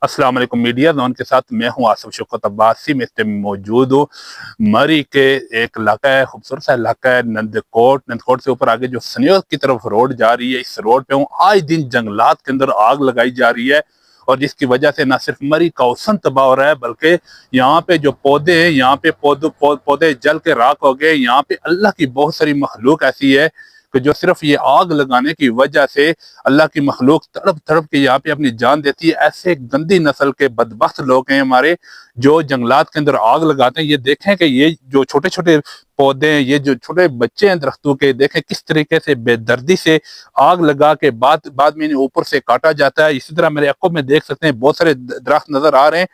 अस्सलाम वालेकुम media zone के साथ मैं हूं आसिफ शौकत अब्बासी। में इस टाइम मौजूद हूँ मरी के एक इलाका है, खूबसूरत सा इलाका है नंदकोट से ऊपर आगे जो सनियों की तरफ रोड जा रही है, इस रोड पे हूँ। आए दिन जंगलात के अंदर आग लगाई जा रही है और जिसकी वजह से ना सिर्फ मरी का औसन तबाह हो रहा है बल्कि यहाँ पे जो पौधे हैं, यहाँ पे पौधे जल के राख हो गए। यहाँ पे अल्लाह की बहुत सारी मखलूक ऐसी है कि जो सिर्फ ये आग लगाने की वजह से अल्लाह की मखलूक तड़प तड़प के यहाँ पे अपनी जान देती है। ऐसे गंदी नस्ल के बदबख्त लोग हैं हमारे जो जंगलात के अंदर आग लगाते हैं। ये देखें कि ये जो छोटे छोटे पौधे हैं, ये जो छोटे बच्चे हैं दरख्तों के, देखें किस तरीके से बेदर्दी से आग लगा के बाद में इन्हें ऊपर से काटा जाता है। इसी तरह मेरे आंखों में देख सकते हैं बहुत सारे दरख्त नजर आ रहे हैं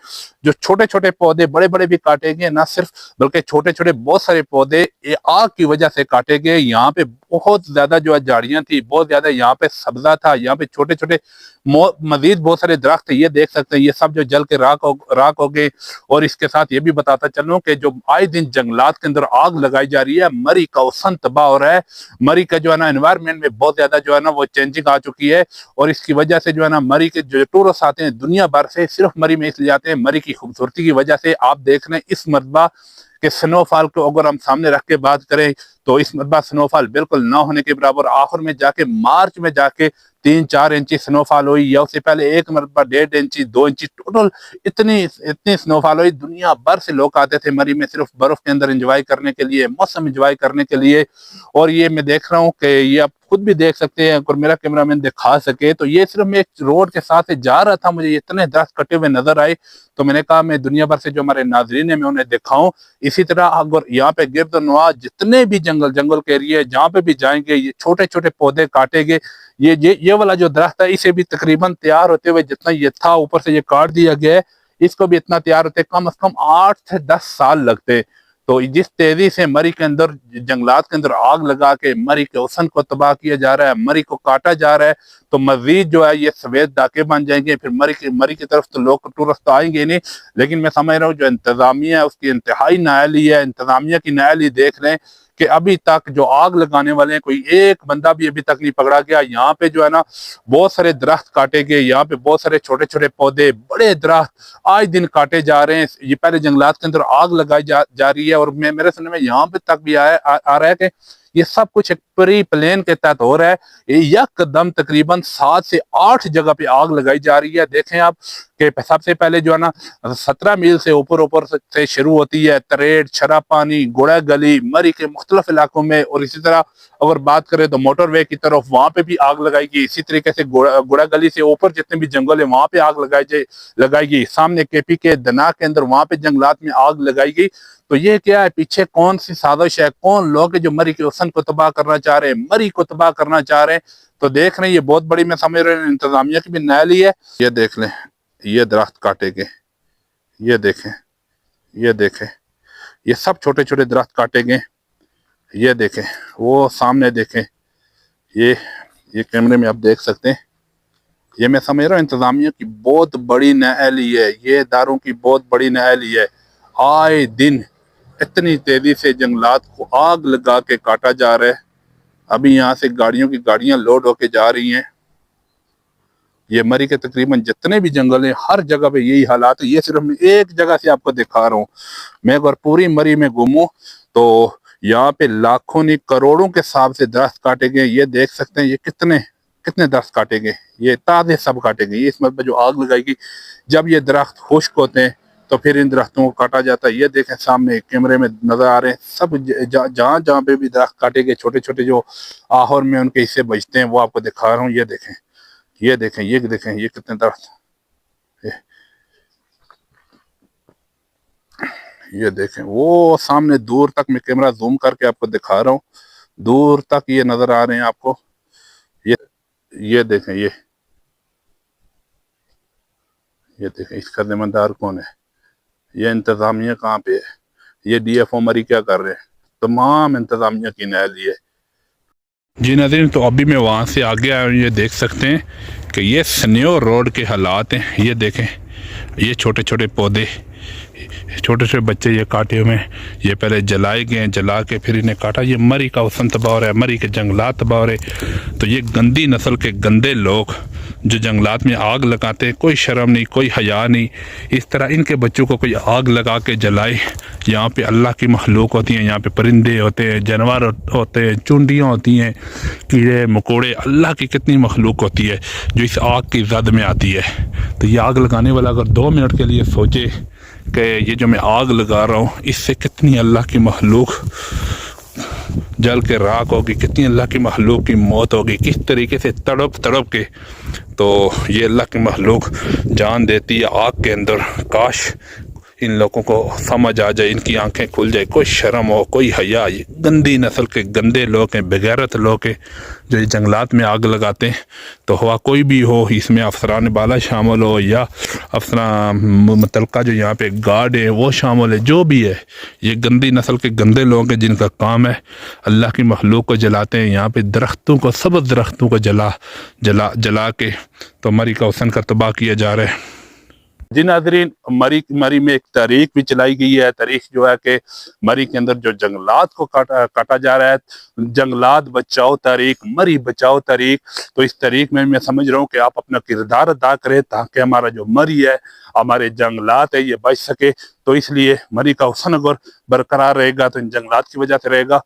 जो छोटे छोटे पौधे, बड़े बड़े भी काटे गए ना सिर्फ, बल्कि छोटे छोटे बहुत सारे पौधे ये आग की वजह से काटे गए। यहाँ पे बहुत ज्यादा जो है झाड़ियां थी, बहुत ज्यादा यहाँ पे सब्जा था, यहाँ पे छोटे छोटे मजीद बहुत सारे दरख्त थे। ये देख सकते हैं ये सब जो जल के राख हो गए। और इसके साथ ये भी बताता चलूं कि जो आए दिन जंगलात के अंदर आग लगाई जा रही है, मरी का औसन तबाह हो रहा है। मरी का जो है ना एनवायरनमेंट में बहुत ज्यादा जो है ना वो चेंजिंग आ चुकी है और इसकी वजह से जो है ना मरी के जो टूरिस्ट आते हैं दुनिया भर से, सिर्फ मरी में इसलिए आते हैं मरी की खूबसूरती की वजह से। आप देख रहे हैं इस मरतबा कि स्नोफॉल को अगर हम सामने रख के बात करें तो इस मरतबा स्नोफॉल बिल्कुल ना होने के बराबर। आखिर में जाके मार्च में जाके 3-4 इंची स्नोफॉल हुई, या उससे पहले एक मरतबा 1.5 इंची 2 इंची टोटल इतनी स्नोफॉल हुई। दुनिया भर से लोग आते थे मरी में सिर्फ बर्फ के अंदर एंजॉय करने के लिए, मौसम एंजॉय करने के लिए। और ये मैं देख रहा हूँ कि ये आप खुद भी देख सकते हैं, अगर मेरा कैमरामैन दिखा सके तो ये सिर्फ मैं एक रोड के साथ से जा रहा था, मुझे इतने दरख्त कटे हुए नजर आए तो मैंने कहा मैं दुनिया भर से जो हमारे नाजरीन है मैं उन्हें दिखाऊं। इसी तरह अगर यहाँ पे गिरदनवा जितने भी जंगल के एरिया जहाँ पे भी जाएंगे ये छोटे छोटे पौधे काटेंगे। ये वाला जो दरख्त है इसे भी तकरीबन तैयार होते हुए जितना ये था ऊपर से ये काट दिया गया है, इसको भी इतना तैयार होते कम से कम 8 से 10 साल लगते। तो जिस तेजी से मरी के अंदर जंगलात के अंदर आग लगा के मरी के हुस्न को तबाह किया जा रहा है, मरी को काटा जा रहा है, तो मजीद जो है ये सफेद डाके बन जाएंगे। फिर मरी की तरफ तो लोग टूरिस्ट तो आएंगे नहीं, लेकिन मैं समझ रहा हूँ जो इंतजामिया है उसकी इंतहाई नाअहली है। इंतजामिया की नाअहली देख रहे हैं कि अभी तक जो आग लगाने वाले हैं कोई एक बंदा भी अभी तक नहीं पकड़ा गया। यहाँ पे जो है ना बहुत सारे दरख्त काटे गए, यहाँ पे बहुत सारे छोटे छोटे पौधे, बड़े दरख्त आज दिन काटे जा रहे हैं। ये पहले जंगलात के अंदर आग लगाई जा रही है और मेरे सुनने में यहाँ पे तक भी आ रहा है कि ये सब कुछ एक प्री प्लान के तहत हो रहा है। यकदम तकरीबन 7 से 8 जगह पे आग लगाई जा रही है। देखें आप कि सबसे पहले जो है ना 17 मील से ऊपर से शुरू होती है तरेड़, छरापानी, गोड़ा गली, मरी के मुख्तलिफ इलाकों में। और इसी तरह अगर बात करें तो मोटरवे की तरफ वहां पे भी आग लगाएगी। इसी तरीके से गोड़ा गली से ऊपर जितने भी जंगल है वहां पे आग लगाएगी। सामने केपी के दना के अंदर वहां पे जंगलात में आग लगाएगी। तो ये क्या है, पीछे कौन सी साजिश है, कौन लोग जो मरी के हुस्न को तबाह करना चाह रहे हैं, मरी को तबाह करना चाह रहे हैं। तो देख रहे हैं ये बहुत बड़ी, मैं समझ रहा हूँ इंतजामिया की भी नाअहली है। ये देख लें ये दरख्त काटे गए, ये देखें ये सब छोटे छोटे दरख्त काटे गए। ये देखें वो सामने देखें, ये कैमरे में आप देख सकते हैं। ये मैं समझ रहा हूँ इंतजामिया की बहुत बड़ी नाअहली है, ये इदारों की बहुत बड़ी नाअहली है। आए दिन इतनी तेजी से जंगलात को आग लगा के काटा जा रहा है। अभी यहाँ से गाड़ियां लोड होके जा रही हैं। ये मरी के तकरीबन जितने भी जंगल हैं हर जगह पे यही हालात है। ये सिर्फ मैं एक जगह से आपको दिखा रहा हूँ। मैं अगर पूरी मरी में घूमूं तो यहाँ पे लाखों नहीं करोड़ों के हिसाब से दरख्त काटे गए। ये देख सकते हैं ये कितने दरख्त काटे गए, ये ताजे सब काटे गए। इस मतलब जो आग लगाएगी जब ये दरख्त खुश्क होते हैं तो फिर इन दरख्तों को काटा जाता है। ये देखें सामने कैमरे में नजर आ रहे हैं सब जहाँ पे भी दरख्त काटे गए, छोटे छोटे जो आखिर में उनके हिस्से बचते हैं वो आपको दिखा रहा हूँ। ये देखें ये कितने दरख्त, ये देखें वो सामने दूर तक, मैं कैमरा जूम करके आपको दिखा रहा हूँ, दूर तक ये नजर आ रहे हैं आपको। ये देखें ये देखें इसका जिम्मेदार कौन है, ये इंतजामिया कहाँ पे है, ये DFO मरी क्या कर रहे हैं, तमाम इंतजामिया की नाअहली है। जी नाज़रीन, तो अभी मैं वहाँ से आगे आया हूँ। ये देख सकते हैं कि ये सनियो रोड के हालात हैं। ये देखें ये छोटे छोटे पौधे, छोटे छोटे बच्चे ये काटे हुए हैं। ये पहले जलाए गए, जला के फिर इन्हें काटा। ये मरी का हुस्न तबाह हो रहा है, मरी के जंगलात तबाह हो रहे। तो ये गंदी नस्ल के गंदे लोग جو جنگلات میں آگ لگاتے ہیں، کوئی شرم نہیں، کوئی حیا نہیں، اس طرح ان کے بچوں کو کوئی آگ لگا کے جلائے۔ یہاں پہ اللہ کی مخلوق ہوتی ہیں، یہاں پہ پرندے ہوتے ہیں، جانور ہوتے ہیں، چونڈیاں ہوتی ہیں، کیڑے مکوڑے، اللہ کی کتنی مخلوق ہوتی ہے جو اس آگ کی زد میں آتی ہے۔ تو یہ آگ لگانے والا اگر 2 منٹ کے لیے سوچے کہ یہ جو میں آگ لگا رہا ہوں اس سے کتنی اللہ کی مخلوق جل کے راکھ ہوگی، کتنی اللہ کی مخلوق کی موت ہوگی، کس طریقے سے تڑپ تڑپ کے، تو یہ اللہ کی مخلوق جان دیتی ہے آگ کے اندر۔ کاش ان لوگوں کو سمجھ آ جائے، ان کی آنکھیں کھل جائے، کوئی شرم ہو، کوئی حیا۔ یہ گندی نسل کے گندے لوگ ہیں، بغیرت لوگ ہیں جو یہ جنگلات میں آگ لگاتے ہیں۔ تو ہوا کوئی بھی ہو، اس میں افسران بالا شامل ہو یا افسران متعلقہ جو یہاں پہ گارڈ ہیں وہ شامل ہے، جو بھی ہے، یہ گندی نسل کے گندے لوگ ہیں جن کا کام ہے اللہ کی مخلوق کو جلاتے ہیں۔ یہاں پہ درختوں کو، سبز درختوں کو جلا کے تو مری کا حسن کا تباہ کیا جا رہا ہے۔ جی ناظرین، مری میں ایک تحریک بھی چلائی گئی ہے۔ تحریک جو ہے کہ مری کے اندر جو جنگلات کو کاٹا جا رہا ہے، جنگلات بچاؤ تحریک، مری بچاؤ تحریک۔ تو اس تحریک میں سمجھ رہا ہوں کہ آپ اپنا کردار ادا کریں تاکہ ہمارا جو مری ہے، ہمارے جنگلات ہے، یہ بچ سکے۔ تو اس لیے مری کا حسن اگر برقرار رہے گا تو ان جنگلات کی وجہ سے رہے گا۔